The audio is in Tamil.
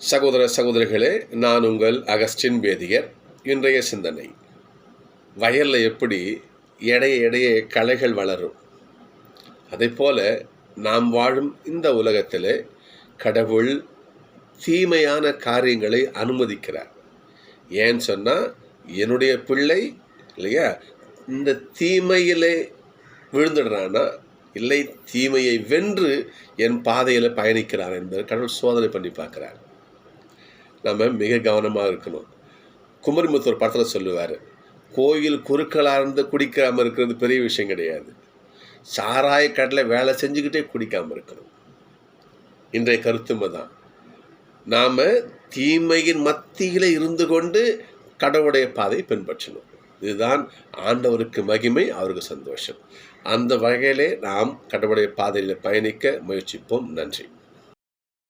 சகோதர சகோதரிகளே, நான் உங்கள் அகஸ்டின் வேதியர். இன்றைய சிந்தனை, வயலில் எப்படி இடையே களைகள் வளரும், அதே போல் நாம் வாழும் இந்த உலகத்தில் கடவுள் தீமையான காரியங்களை அனுமதிக்கிறார். ஏன்னு சொன்னால், என்னுடைய பிள்ளை இல்லையா இந்த தீமையிலே விழுந்துடுறானா, இல்லை தீமையை வென்று என் பாதையில் பயணிக்கிறார் என்பதை கடவுள் சோதனை பண்ணி பார்க்குறார். நம்ம மிக கவனமாக இருக்கணும். குமரிமுத்தூர் படத்தில் சொல்லுவார், கோயில் குறுக்களாக இருந்து குடிக்காமல் இருக்கிறது பெரிய விஷயம் கிடையாது, சாராய கடலில் வேலை செஞ்சுக்கிட்டே குடிக்காமல் இருக்கணும். இன்றைய கருத்துமை தான், நாம் தீமையின் மத்தியில் இருந்து கொண்டு கடவுளுடைய பாதையை பின்பற்றணும். இதுதான் ஆண்டவருக்கு மகிமை, அவருக்கு சந்தோஷம். அந்த வகையிலே நாம் கடவுளுடைய பாதையில் பயணிக்க முயற்சிப்போம். நன்றி.